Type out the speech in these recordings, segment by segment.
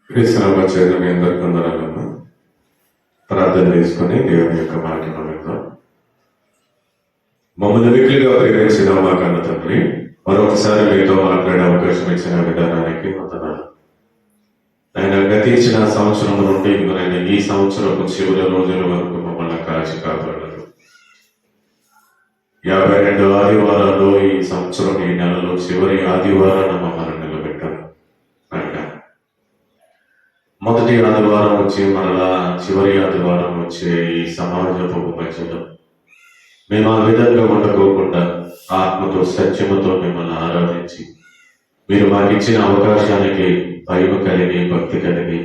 క్రీస్తునామ చేత మీ అందరికీ వందనాలమ్మా. ప్రార్థన చేసుకుని దేవుని యొక్క మాటను విందాం. మమ్మల్ని మిక్కిలిగా ప్రేమించిన మా కన్న తండ్రి, మరొకసారి మీతో మాట్లాడే అవకాశం ఇచ్చిన విధానానికి వందనాలు. ఆయన గతించిన సంవత్సరం నుండి ఆయన ఈ సంవత్సరం చివరి రోజుల వరకు మమ్మల్ని కాచి కాపాడారు. 52 ఆదివారాలు ఈ సంవత్సరం ఈ నెలలో చివరి ఆదివారాన మమ్మల్ని నిలబెట్టారు. ఆయన మొదటి ఆదివారం వచ్చి మరలా చివరి ఆదివారం వచ్చే ఈ సమాజపు మధ్యలో మేము ఆ విధంగా ఉండకోకుండా ఆత్మతో సత్యముతో మిమ్మల్ని ఆరాధించి మీరు మాకు ఇచ్చిన అవకాశానికి భయం కలిగి భక్తి కలిగి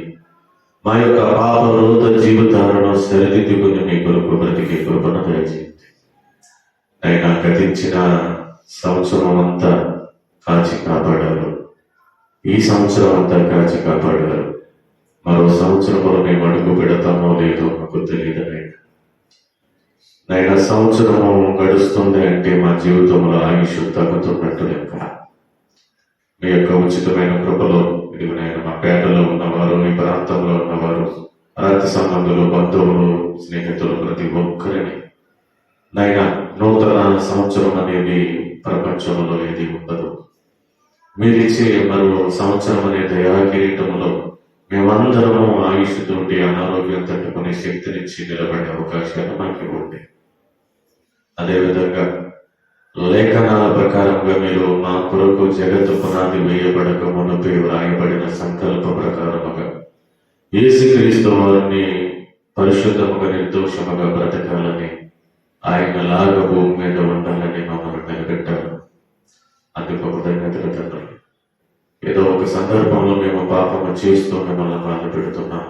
మా యొక్క పాప రోత జీవితాలను సరిదిద్దుకుని మీ కొరకు బ్రతికి కృపను దయచేయండి. అయినా గతించిన సంవత్సరం అంతా కాచి కాపాడారు. ఈ సంవత్సరం అంతా కాచి కాపాడారు. మరో సంవత్సరంలో మేము అడుగు పెడతామో లేదో మాకు తెలియదు. నైనా సంవత్సరము గడుస్తుంది అంటే మా జీవితంలో ఆయుష్ తగ్గుతున్నట్టు లెక్క. మీ యొక్క ఉచితమైన కృపలో ఇది నేను మా పేటలో ఉన్నవారు, మీ ప్రాంతంలో ఉన్నవారు, రక్త సంబంధులు, బంధువులు, స్నేహితులు ప్రతి ఒక్కరిని నైనా నూతన సంవత్సరం అనేది ప్రపంచంలో ఏది ఉండదు. మీరిచ్చే మరో సంవత్సరం అనే దయా కిరీటంలో మేమందరము ఆయుష్ తోటి అనారోగ్యం తట్టుకునే శక్తినిచ్చి నిలబడే అవకాశాలు మాకు ఇవ్వండి. అదేవిధంగా లేఖనాల ప్రకారంగా మీరు మా కొరకు జగత్తు పునాది వేయబడక మునుపే వ్రాయబడిన సంకల్ప ప్రకారముగా యేసుక్రీస్తు వారిని పరిశుద్ధముగా నిర్దోషముగా బ్రతకాలని, ఆయన లాగా భూమి మీద ఉండాలని మమ్మల్ని నిలబెట్టారు. అందుకు కృతజ్ఞతలు తండ్రి. ఏదో ఒక సందర్భంలో మేము పాపము చేస్తూ మిమ్మల్ని బాధ పెడుతున్నాం.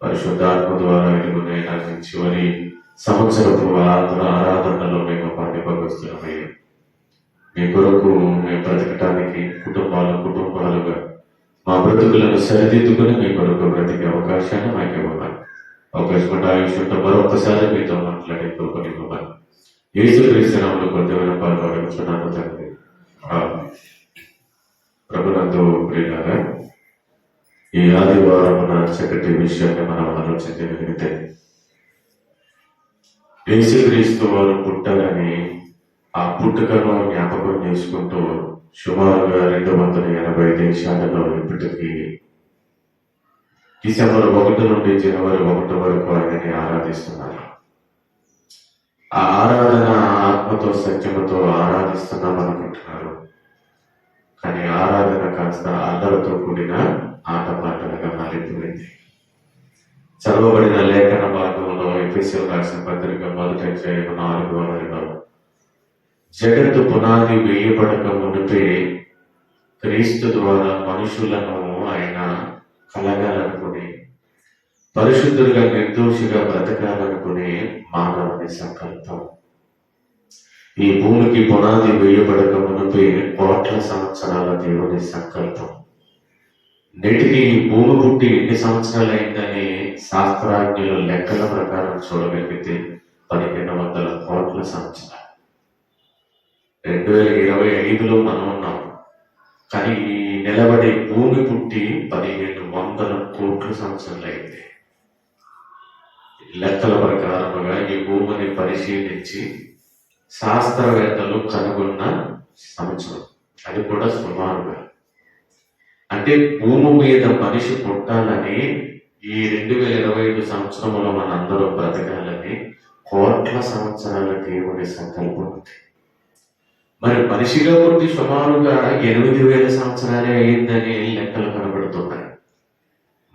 పరిశుద్ధాత్మ ద్వారా ఎదుగునైనా చివరి సంవత్సరపు ఆరాధనలో మేము పాఠ్యపరుస్తున్నామయ్యా. మీ కొరకు మేము బ్రతకటానికి కుటుంబాలుగా మా బ్రతుకులను సరిదిద్దుకుని మీ కొరకు బ్రతికే అవకాశాన్ని మాకు ఇవ్వాలి. అవకాశం ఆయుష్ ఉంటే మరొకసారి మీతో మాట్లాడే కృపని ఇవ్వాలి. యేసుక్రీస్తు నామములో కొద్దిగా పాల్గొడుతున్నాను తండ్రి. ప్రభునందు ప్రియులారా, ఈ ఆదివారమున చక్కటి విషయాన్ని మనం ఆలోచించగలిగితే, యేసుక్రీస్తు వారు పుట్టారని ఆ పుట్టుకను జ్ఞాపకం చేసుకుంటూ సుమారుగా 280 దేశాలలో ఇప్పటికీ డిసెంబర్ 1 నుండి జనవరి 1 వరకు ఆయనని ఆరాధిస్తున్నారు. ఆ ఆరాధన ఆత్మతో సత్యముతో ఆరాధిస్తున్నాం అనుకుంటున్నారు. కానీ ఆరాధన కాస్త అల్లరితో కూడిన ఆటపాటలుగా మారిపోయింది. చదవబడిన లేఖన భాగంలో ఎఫెసీయులకు రాసిన పత్రిక 1వ అధ్యాయం 4వ వచనంలో జగత్తు పునాది వేయబడక మునిపే క్రీస్తు ద్వారా మనుషులను ఆయన కలగాలనుకుని పరిశుద్ధులుగా నిర్దోషిగా బ్రతకాలనుకునే మానవుని సంకల్పం. ఈ భూమికి పునాది వేయబడక మునిపే కోట్ల సంవత్సరాల దేవుని సంకల్పం. నేటికి ఈ భూమి పుట్టి ఎన్ని సంవత్సరాలు అయిందని శాస్త్రాజ్ఞుల లెక్కల ప్రకారం చూడగలిగితే 1500 కోట్ల సంవత్సరాలు. 2025లో మనం ఉన్నాం. కానీ ఈ నిలబడి భూమి పుట్టి 1500 కోట్ల సంవత్సరాలు అయింది. లెక్కల ప్రకారముగా ఈ భూమిని పరిశీలించి శాస్త్రవేత్తలు కనుగొన్న సంవత్సరం, అది కూడా సుమారుగా. అంటే భూమి మీద మనిషి పుట్టాలని, ఈ 2025 సంవత్సరంలో మనందరూ బ్రతకాలని కోట్ల సంవత్సరాల దేవుని సంకల్పం ఉంది. మరి మనిషిగా పుట్టి సుమారుగా 8000 సంవత్సరాలే అయిందని లెక్కలు కనబడుతున్నాయి.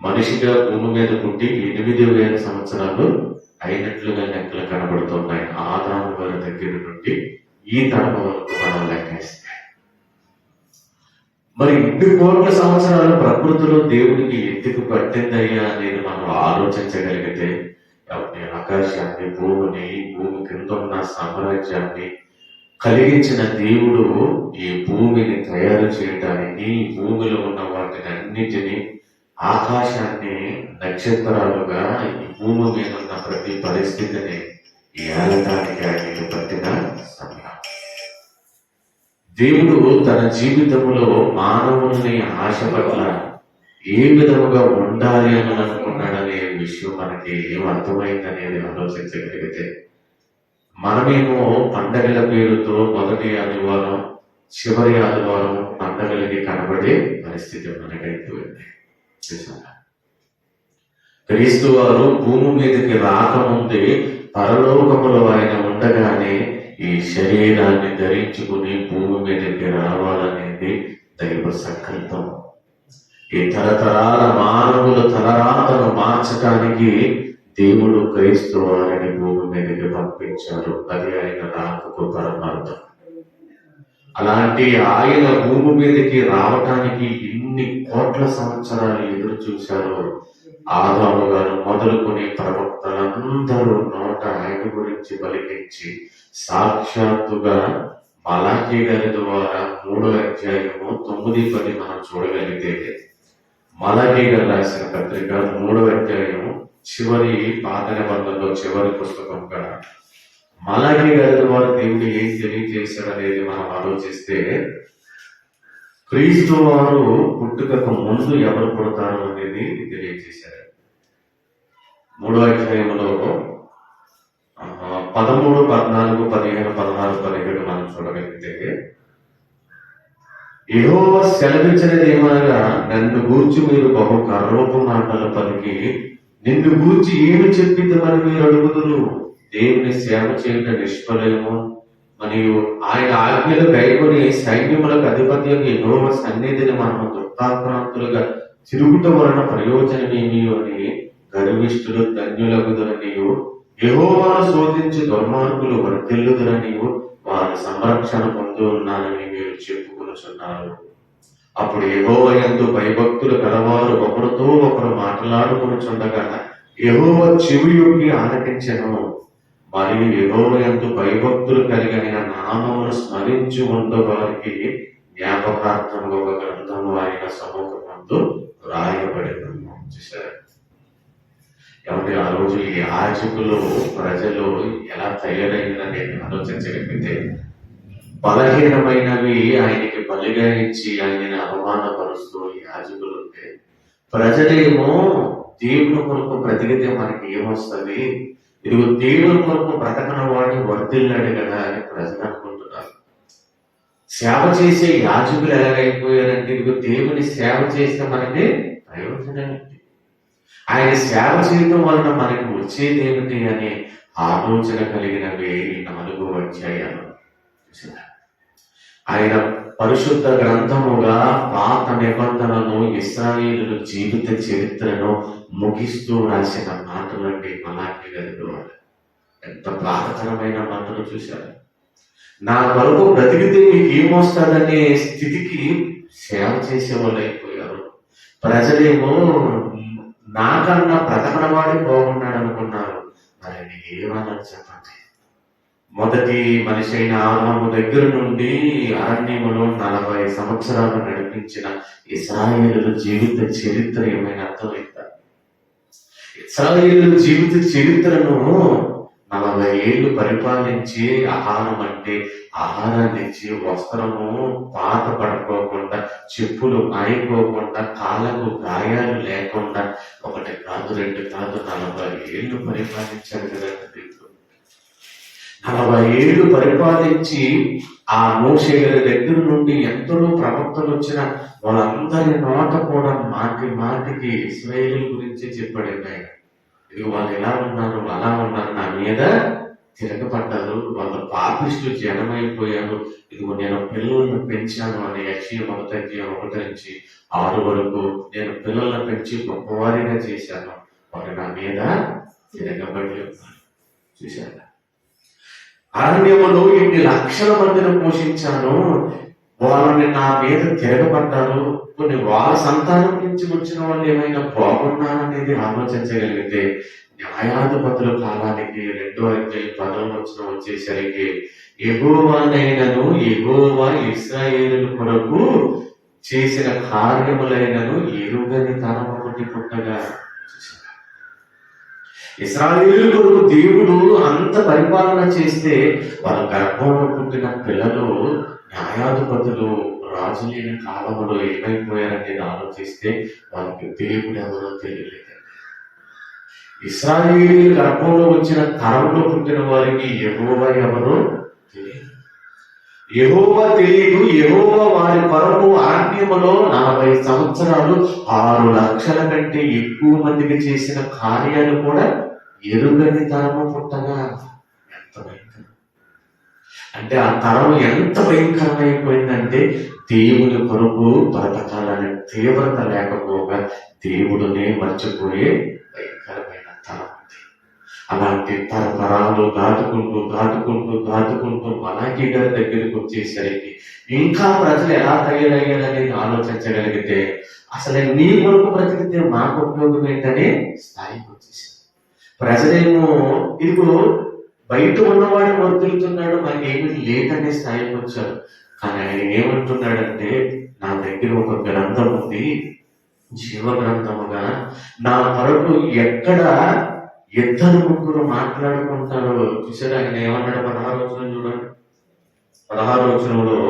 మనిషిగా భూమి మీద పుట్టి 8000 సంవత్సరాలు అయినట్లుగా లెక్కలు కనబడుతున్నాయి. ఆదాము వారి దగ్గర నుండి ఈ తరం వరకు మనం లెక్కేస్తే మరి 2 కోట్ల సంవత్సరాలు ప్రకృతిలో దేవుడికి ఎందుకు పట్టిందయ్యా అనేది మనం ఆలోచించగలిగితే, ఆకాశాన్ని, భూమిని, భూమి కింద ఉన్న సామ్రాజ్యాన్ని కలిగించిన దేవుడు ఈ భూమిని తయారు చేయడానికి, భూమిలో ఉన్న వాటిని అన్నిటినీ, ఆకాశాన్ని నక్షత్రాలుగా, ఈ భూమి మీద ఉన్న ప్రతి పరిస్థితిని ఏలటానికి ఆయనకు పట్టిన సమయం. దేవుడు తన జీవితంలో మానవుల్ని ఆశ పట్ల ఏ విధముగా ఉండాలి అని అనుకున్నాడనే విషయం మనకి ఏం అర్థమైందనేది ఆలోచించగలిగితే, మనమేమో పండగల పేరుతో మొదటి ఆదివారం చివరి ఆదివారం పండగలకి కనబడే పరిస్థితి మనకైపోయింది. చూసారా? క్రీస్తు వారు భూమి మీదకి రాకముందే పరలోకములో ఆయన ఉండగానే ఈ శరీరాన్ని ధరించుకుని భూమి మీదకి రావాలనేది దైవ సంకల్పం. ఈ తరతరాల మానవుల తలరాతను మార్చడానికి దేవుడు క్రీస్తు వారిని భూమి మీదకి పంపించారు. అది ఆయన రాకకు పరమార్థం. అలాంటి ఆయన భూమి మీదకి రావటానికి ఇన్ని కోట్ల సంవత్సరాలు ఎదురు చూశారు. ఆదాము గారు మొదలుకొని ప్రవక్తలందరూ నోట ఆయన గురించి పలికించి సాక్షాత్తుగా మలాఖీ గారి ద్వారా 3వ అధ్యాయము 9-10 మనం చూడగలిగితే, మలాఖీ గారు రాసిన పత్రిక 3వ అధ్యాయము చివరి పాత నిబంధనలో చివరి పుస్తకంగా మలాఖీ గారి ద్వారా దేవుడు ఏం తెలియజేశాడనేది మనం ఆలోచిస్తే, క్రీస్తు వారు పుట్టుకకు ముందు ఎవరు పుడతారు అనేది తెలియజేశారు. 3వ అధ్యాయంలో 13, 14, 15, 16, 17 మనం చూడగలిగితే, యెహోవా సెలవిచ్చినది ఏమనగా, నన్ను గూర్చి మీరు బహు గర్వపు మాటలు పలికి నిన్ను గూర్చి ఏమి చెప్పిద్దామని మీరు అడుగుదురు. దేవుని సేవ చేయడం నిష్ఫలము మరియు ఆయన ఆజ్ఞలు గైకొని సైన్యములకు అధిపత్యం యెహోవా సన్నిధిని మనము దుఃఖాక్రాంతులుగా తిరుగుట వలన ప్రయోజనమేమి అని గర్విష్ఠులు ధన్యులగుదరనియు, యెహోవాను శోధించి దుర్మార్గులు వర్ధిల్లుదరనియు వారి సంరక్షణ పొంది ఉన్నానని మీరు చెప్పుకొనుచున్నారు. అప్పుడు యెహోవా యందు భయభక్తులు గలవారు ఒకరితో ఒకరు మాట్లాడుకొనుచుండగా యెహోవా చెవియొగ్గి ఆలకించెను. మరియు యెహోవా యందు భయభక్తులు కలిగిన నామమును స్మరించి ఉండ వారికి జ్ఞాపకార్థంగా ఒక గ్రంథము ఆయన సముఖమందు రాయబడిన. చూశారు ఏమంటే ఆ రోజు ఈ యాజకులు ప్రజలు ఎలా తయారైందని ఆలోచించగలిగితే, బలహీనమైనవి ఆయనకి బలిగా ఇచ్చి ఆయనని అవమానపరుస్తూ యాజకులు ఉంటే, ప్రజలేమో దేవుని కొరకు బ్రతికితే మనకి ఏమొస్తుంది, ఇదిగో దేవుని కొరకు బ్రతకన వాడిని వర్ధిల్లాడు కదా అని ప్రజలు అనుకుంటున్నారు. సేవ చేసే యాజకులు ఎలాగైపోయారంటే, ఇదిగో దేవుని సేవ చేస్తే మనకి ప్రయోజనం ఏంటి, ఆయన సేవ చేయడం వలన మనకి వచ్చేది ఏమిటి అనే ఆలోచన కలిగినవి 4వ అధ్యాయాలు. ఆయన పరిశుద్ధ గ్రంథముగా పాత నిబంధనను ఇశ్రాయేలు జీవిత చరిత్రను ముగిస్తూ రాసిన మాటలండి మలాఖీ గారి ద్వారా. ఎంత బాధకరమైన మాటలు చూశారు. నా కొరకు బ్రతికితే మీకు ఏమొస్తుందనే స్థితికి సేవ చేసే వాళ్ళు అయిపోయారు. ప్రజలేమో నాకన్నా బ్రతకన వాడే బాగున్నాడు అనుకున్నారు. మరి ఏమన్నారు చెప్పండి? మొదటి మనిషి అయిన ఆదాము దగ్గర నుండి అరణ్యములో 40 సంవత్సరాలు నడిపించిన ఇశ్రాయేలు జీవిత చరిత్ర ఏమైనా అర్థమైందా? ఇశ్రాయేలు జీవిత చరిత్రను 40 ఏళ్ళు పరిపాలించి ఆహారం అంటే ఆహారాన్ని ఇచ్చి, వస్త్రము పాత పడుకోకుండా, చెప్పులు మాయిపోకుండా, కాళ్ళకు గాయాలు లేకుండా 1 కాదు 2 కాదు 40 ఏళ్ళు పరిపాలించాడు కదా దేవుడు. 40 ఏళ్ళు పరిపాలించి ఆ మోషే గారి దగ్గర నుండి ఎందరో ప్రవక్తలు వచ్చిన వాళ్ళందరి నోట కూడా మాటి మాటికి ఇశ్రాయేలు గురించి చెప్పాడండి ఆయన. ఇది వాళ్ళు ఎలా ఉన్నారు, అలా ఉన్నారు, నా మీద తిరగబడ్డారు, వాళ్ళ పాపిష్టులు జనమైపోయారు, ఇదిగో నేను పిల్లలను పెంచాను అని యెషయా 1 నుంచి 6 వరకు నేను పిల్లలను పెంచి గొప్పవారిగా చేశాను, వారు నా మీద తిరగబడి ఉన్నారు. చూశారు, అరణ్యములో ఎన్ని లక్షల మందిని పోషించాను, వాళ్ళని నా మీద తిరగబడ్డారు. కొన్ని వాళ్ళ సంతానం నుంచి వచ్చిన వాళ్ళు ఏమైనా బాగున్నారనేది ఆలోచించగలిగితే, న్యాయాధిపతుల కాలానికి 2వ అధ్యాయం 10వ వచనం వచ్చేసరికి, యెహోవానైనను యెహోవా ఇశ్రాయేలు కొరకు చేసిన కార్యములైనను ఎరుగని తరం ఒకటి పుట్టగా. ఇశ్రాయేలు కొరకు దేవుడు అంత పరిపాలన చేస్తే వాళ్ళ గర్భంలో పుట్టిన పిల్లలు న్యాయాధిపతులు రాజు లేని కాలంలో ఏమైపోయారనేది ఆలోచిస్తే వారికి దేవుడు ఎవరో తెలియలేదు. ఇశ్రాయేలీయుల గర్భంలో వచ్చిన తరంలో పుట్టిన వారికి యెహోవా ఎవరో తెలియదు. యెహోవా తెలియదు. యెహోవా వారి కొరకు అరణ్యములో 40 సంవత్సరాలు 6 లక్షల కంటే ఎక్కువ మందికి చేసిన కార్యాలు కూడా ఎరుగని తరము పుట్టగా ఎంత భయంకరం అంటే, ఆ తరం ఎంత భయంకరమైపోయిందంటే దేవుని కొరకు బ్రతకాలనే తీవ్రత లేకపోగా దేవుడునే మర్చిపోయే భయంకరమైన తరం. అలాంటి తరతరాలు దాటుకుంటూ మలాకీ గారి దగ్గరికి వచ్చేసరికి ఇంకా ప్రజలు ఎలా తయారయ్యారనేది ఆలోచించగలిగితే అసలు నీ కొరకు బ్రతికితే మాకు ఉపయోగం ఏంటనే స్థాయికి వచ్చేసింది. ప్రజలేమో ఇదిగో బయట ఉన్నవాడు వర్తిల్తున్నాడు, మనకేమీ లేదనే స్థాయికి వచ్చారు. కానీ ఆయన ఏమంటున్నాడంటే, నా దగ్గర ఒక గ్రంథం ఉంది, జీవ గ్రంథముగా, నా కొరకు ఎక్కడ ఇద్దరు ముగ్గురు మాట్లాడుకుంటారు. చూసారు ఆయన ఏమన్నాడు? 16వ వచనం చూడండి. 16వ వచనంలో,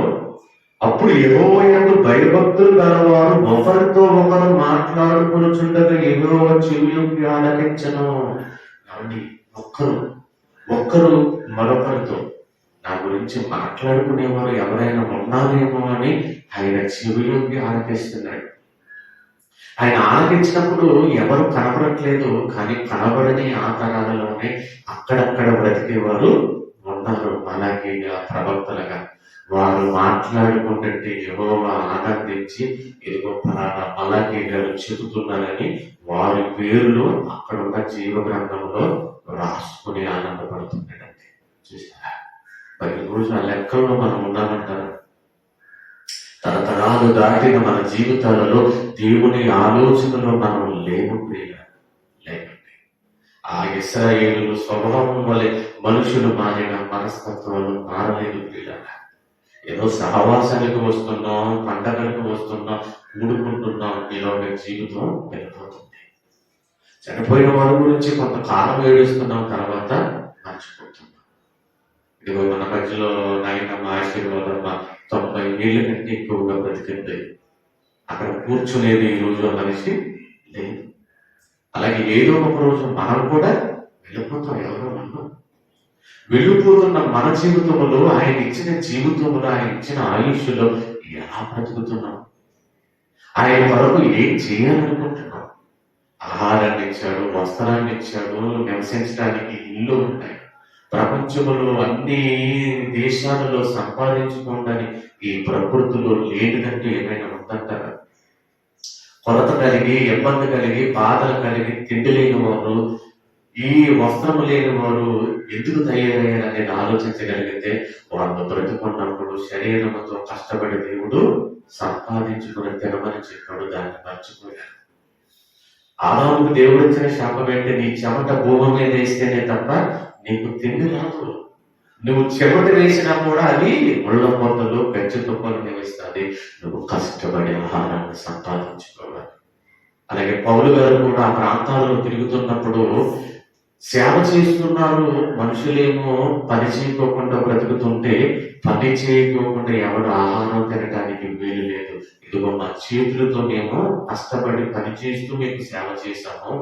అప్పుడు యెహోవా యందు భయభక్తులు గలవారు ఒకరితో ఒకరు మాట్లాడుకొనుచుండగా యెహోవా చెవియొగ్గి ఆలకించెను. ఏమండి, ఒక్కరు మరొకరితో నా గురించి మాట్లాడుకునేవారు ఎవరైనా ఉన్నారేమో అని ఆయన చెవియొగ్గి ఆలకిస్తున్నాడు. ఆయన ఆలకించినప్పుడు ఎవరు కనబడట్లేదు, కానీ కనబడని ఆ తరాలలోనే అక్కడక్కడ బ్రతికేవారు ఉన్నారు. మలాకీగా, ప్రవక్తలుగా వారు మాట్లాడుకుంటుంటే యెహోవా ఆనందించి ఇదిగో ఫలానా మలాకీ గారు చెబుతున్నారని వారి పేర్లు అక్కడున్న జీవ గ్రంథంలో రాసుకుని ఆనందపడుతున్నాడండి. చూసారా? మరి రోజు ఆ లెక్కల్లో మనం ఉన్నామంటారా? తరతరాలు దాటిన మన జీవితాలలో దేవుని ఆలోచనలో మనం లేము లేకండి. ఆ ఇశ్రాయేలు స్వభావం వలె మనుషులు మారిన మనస్తత్వాలు మారలేదు ప్రియులారా. ఏదో సహవాసానికి వస్తున్నాం, పండగలకు వస్తున్నాం, కూడుకుంటున్నాం, ఇలాగ జీవితం వెళ్ళిపోతుంది. చనిపోయిన వారి గురించి కొంతకాలం ఏడుస్తున్నాం, తర్వాత మర్చిపోతున్నాం. ఇదిగో మన మధ్యలో నాయనమ్మ ఆశీర్వాదమ్మ 90 ఏళ్ళ కంటే ఎక్కువగా బ్రతికింది. అక్కడ కూర్చునేది ఈ రోజు మనిషి లేదు. అలాగే ఏదో ఒక రోజు మనం కూడా వెళ్ళిపోతాం. ఎవరో మనం వెళ్ళిపోతున్న మన జీవితంలో, ఆయన ఇచ్చిన జీవితంలో, ఆయన ఇచ్చిన ఆయుష్లో ఎలా బ్రతుకుతున్నాం? ఆయన కొరకు ఏం చేయాలనుకుంటున్నాం? ఆహారాన్ని ఇచ్చాడు, వస్త్రాన్ని ఇచ్చాడు, నివసించడానికి ఇల్లు ఉన్నాయి. ప్రపంచంలో అన్ని దేశాలలో సంపాదించుకోవడానికి ఈ ప్రకృతిలో లేనిదంటే ఏమైనా ఉందంటారా? కొరత కలిగి, ఇబ్బంది కలిగి, బాధలు కలిగి, తిండి లేని వారు, ఈ వస్త్రము లేని వారు ఎందుకు తయారయ్యారు అనేది ఆలోచించగలిగితే, వాళ్ళు బ్రతుకున్నప్పుడు శరీరంతో కష్టపడి దేవుడు సంపాదించుకుని తినమని చెప్పాడు, దాన్ని మర్చిపోయారు. ఆదాముకు దేవుడు ఇచ్చిన శాపం ఏంటి? నీ చెమట భూమి మీద వేస్తేనే తప్ప నీకు తిండి రాదు. నువ్వు చెమట వేసినా కూడా అది ముళ్ళ పొందలు, పెంచు తుప్పలు నివస్తుంది. నువ్వు కష్టపడి ఆహారాన్ని సంపాదించుకోవాలి. అలాగే పౌలు గారు కూడా ఆ ప్రాంతాల్లో తిరుగుతున్నప్పుడు సేవ చేస్తున్నారు. మనుషులేమో పని చేయకోకుండా బ్రతుకుతుంటే, పని చేయకోకుండా ఎవరు ఆహారం తినడానికి వీలు లేదు. ఇదిగో మా చేతులతో మేము కష్టపడి పని చేస్తూ మీకు సేవ చేశాము.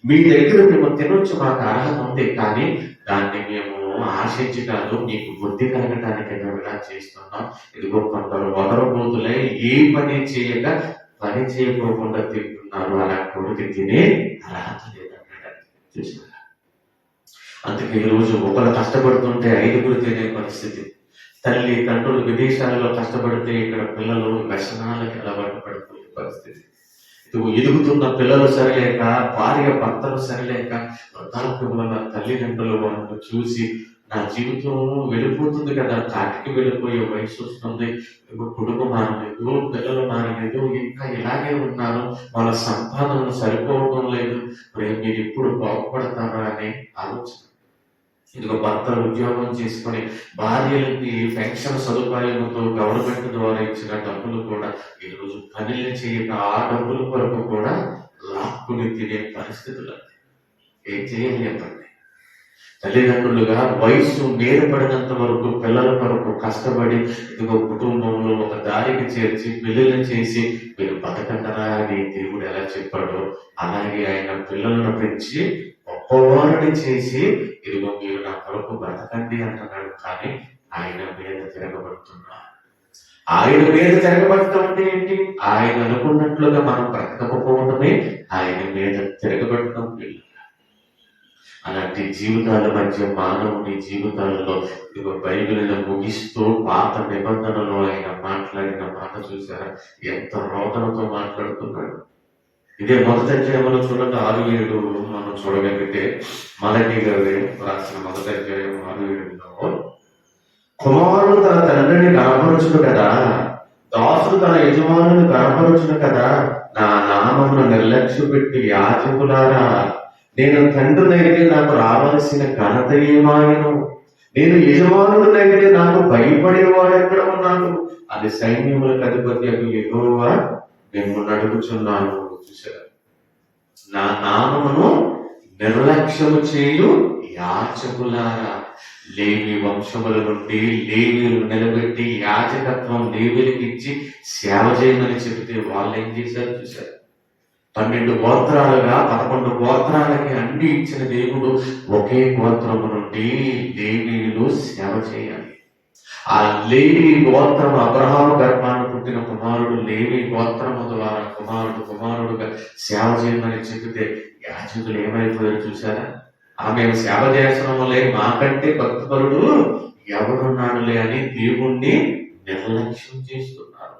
మీ దగ్గర మేము తినొచ్చు, మాకు అర్హత ఉంది, కానీ దాన్ని మేము ఆశించి కాదు, మీకు బుద్ధి కలగటానికి మేము ఇలా చేస్తున్నాం. ఇదిగో కొందరు వదరబోతులై ఏ పని చేయక పని చేయకోకుండా తింటున్నారు. అలా కొడుకు తినే అర్హత లేదన్నాడు. చూసారా? అందుకే ఈరోజు ఒకరు కష్టపడుతుంటే 5గురు తినే పరిస్థితి. తల్లి తండ్రులు విదేశాలలో కష్టపడితే ఇక్కడ పిల్లలు వ్యసనాలకి అలవాటు పడిపోయే పరిస్థితి. ఎదుగుతున్న పిల్లలు సరిలేక, భార్య భర్తలు సరిలేక, వృద్ధాప్యంలో నా తల్లిదండ్రులు వాళ్ళను చూసి నా జీవితం వెళ్ళిపోతుంది కదా, కాటికి వెళ్ళిపోయే వయసు వస్తుంది, కుటుంబం మారలేదు, పిల్లలు మారలేదు, ఇంకా ఇలాగే ఉన్నారు, వాళ్ళ సంపాదనలు సరిపోవడం లేదు, మీరు ఎప్పుడు బాగుపడతారా అనే ఆలోచన. ఇదిగో భర్తలు ఉద్యోగం చేసుకొని భార్యలకి పెన్షన్ సదుపాయంతో గవర్నమెంట్ ద్వారా ఇచ్చిన డబ్బులు కూడా ఈరోజు పనులు చేయక ఆ డబ్బుల కొరకు కూడా లాక్కుని తినే పరిస్థితులు. ఏం చేయలేదండి. తల్లిదండ్రులుగా వయసు మీద పడినంత వరకు పిల్లల కొరకు కష్టపడి ఇదిగో కుటుంబంలో ఒక దారికి చేర్చి పెళ్లిళ్ళు చేసి మీరు బతకండరా అని దేవుడు ఎలా చెప్పాడో అలాగే ఆయన పిల్లలను పెంచి గొప్పవారిని చేసి ఇదిగో మీరు నా కొరకు బ్రతకండి అంటున్నాడు. కానీ ఆయన మీద తిరగబడుతున్నారు. ఆయన మీద తిరగబడటం అంటే ఏంటి? ఆయన అనుకున్నట్లుగా మనం బ్రతకపోవడమే ఆయన మీద తిరగబడటం. అలాంటి జీవితాల మధ్య మానవుని జీవితాలలో ఇదిగో బైబిల్ని ముగిస్తూ పాత నిబంధనలో ఆయన మాట్లాడిన మాట చూసారా? ఎంత రోదనతో మాట్లాడుతున్నాడు. ఇదే మొదటి అధ్యాయంలో చూడండి 6-7 మనం చూడగలిగితే మలకి గారి రాసిన మొదటి అధ్యాయం 6-7లో కుమారుడు తన తండ్రిని గణపరచుడు కదా, దాసుడు తన యజమానుని గణపరచుడు కదా, నా నామమును నిర్లక్ష్య పెట్టి యాజకులారా, నేను తండ్రినైతే నాకు రావాల్సిన ఘనత ఏమాయను, నేను యజమానుడినైతే నాకు భయపడిన వాడు ఎక్కడ ఉన్నాడు అని సైన్యములకు అధిపతి యెహోవా మిమ్మల్ని అడుగుచున్నాను. చూసారా? నా నామమును నిర్లక్ష్యము చేయు యాజకులారా, లేవి వంశముల నుండి లేవీలు నిలబెట్టి యాజకత్వం లేవీలకు ఇచ్చి సేవ చేయమని చెబితే వాళ్ళు ఏం చేశారు? చూశారు? 12 గోత్రాలుగా 11 గోత్రాలకి అన్ని ఇచ్చిన దేవుడు ఒకే గోత్రము నుండి లేవీలు సేవ చేయాలి. ఆ లేవి గోత్రం అబ్రహాము గర్భాన్ని పుట్టిన కుమారుడు లేవి గోత్రము ద్వారా కుమారుడుగా సేవ చేయమని చెబితే యాజకులు ఏమైపోయారు? చూసారా? మేము సేవ చేస్తున్నాములే, మాకంటే భక్తిపరుడు ఎవరున్నాడులే అని దేవుణ్ణి నిర్లక్ష్యం చేస్తున్నారు.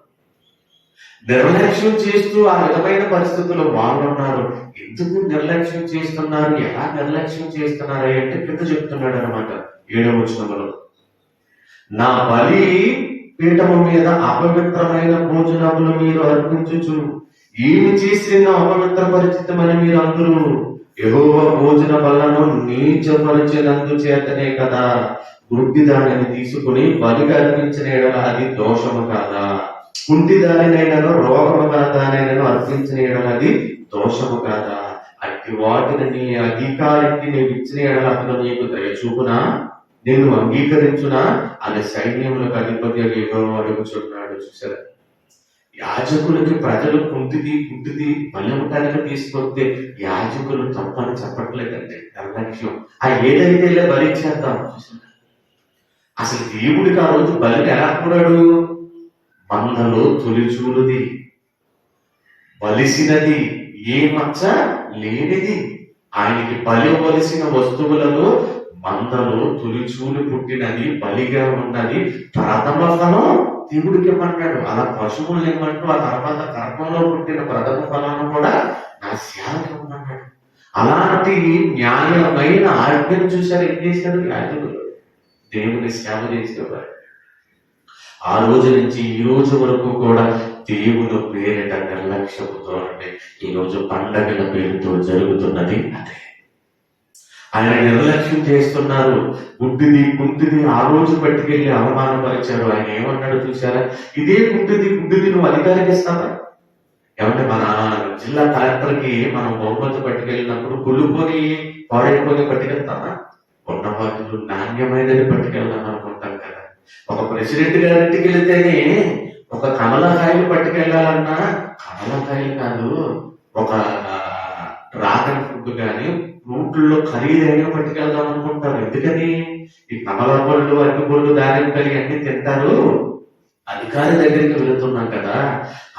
నిర్లక్ష్యం చేస్తూ ఆ విధమైన పరిస్థితుల్లో వాళ్ళు ఉన్నారు. ఎందుకు నిర్లక్ష్యం చేస్తున్నారు? ఎలా నిర్లక్ష్యం చేస్తున్నారు అంటే కింద చెప్తున్నాడు అనమాట 7వ వచనంలో, నా బలి పీఠము మీద అపవిత్రమైన భోజనములు మీరు అర్పించుచు ఏమి చేసిన అపవిత్ర పరిచితమని మీరు అందరూ యెహోవా భోజన బలను నీచపరిచినందు చేతనే కదా, గుడ్డి దానిని తీసుకుని బలిగా అర్పించిన ఎడల అది దోషము కాదా, కుంటి దానినైనాను రోగము గల దానినైనాను అర్పించిన ఎడల అది దోషము కాదా, అట్టి వాటిని నీ అధికారికి నీవు ఇచ్చిన ఎడల అతను నీకు దయచూపునా, నిన్ను అంగీకరించునా అని సైన్యములకు అధిపతి యెహోవా అడుగుచున్నాడు. చూసారా? యాజకులకి ప్రజలు కుంటిది బలముటానికి తీసుకొస్తే యాజకులు తప్పని చెప్పట్లేదండి. నిర్లక్ష్యం. ఏదైతే బలి చేద్దాం. చూసారా? అసలు దేవుడికి ఆ రోజు బలిని ఎలా కూడాడు? మందలో తొలిచూలుది, బలిసినది, ఏ మచ్చ లేనిది. ఆయనకి బలి వలసిన వస్తువులలో మందలో తొలిచూలు పుట్టినది, బలిగా ఉన్నది, ప్రథమ ఫలం దేవుడికి ఇవ్వమన్నాడు. అలా పశువులు ఇవ్వమంటూ ఆ తర్వాత గర్భంలో పుట్టిన ప్రథమ ఫలాన్ని కూడా నా సేవకి ఇవ్వమన్నాడు. అలాంటి న్యాయమైన ఆజ్ఞను చూశారు. ఏం చేశారు? యాజకులు దేవుని సేవ చేసేవారు. ఆ రోజు నుంచి ఈ రోజు వరకు కూడా దేవుని పేరిట నిర్లక్ష్యముతో అంటే ఈ రోజు పండగల పేరుతో జరుగుతున్నది అదే. ఆయన నిర్లక్ష్యం చేస్తున్నారు. గుడ్డిది కుంటిది ఆ రోజు పట్టుకెళ్ళి అవమానపరిచారు. ఆయన ఏమన్నాడు? చూసారా? ఇదే గుడ్డిది నువ్వు అధికారికి ఇస్తావా? ఏమంటే మన జిల్లా కలెక్టర్కి మనం బహుమతి పట్టుకెళ్ళినప్పుడు కుళ్ళుకొని పాడైపోయి పట్టుకెళ్తామా? ఉన్న వాటిలో నాణ్యమైనది పట్టుకెళ్దాం అనుకుంటాం కదా. ఒక ప్రెసిడెంట్ గారింటికి వెళితేనే ఒక కమలకాయలు పట్టుకెళ్ళాలన్నా కమలకాయలు కాదు, ఒక డ్రాగన్ ఫ్రూట్ కానీ ఫ్రూట్లలో ఖరీదైన పట్టుకెళ్దాం అనుకుంటారు. ఎందుకని? ఈ కమల పళ్ళు, అరటి పళ్ళు, దానిమ్మకాయలు అన్ని తింటారు. అధికారి దగ్గరికి వెళుతున్నాం కదా,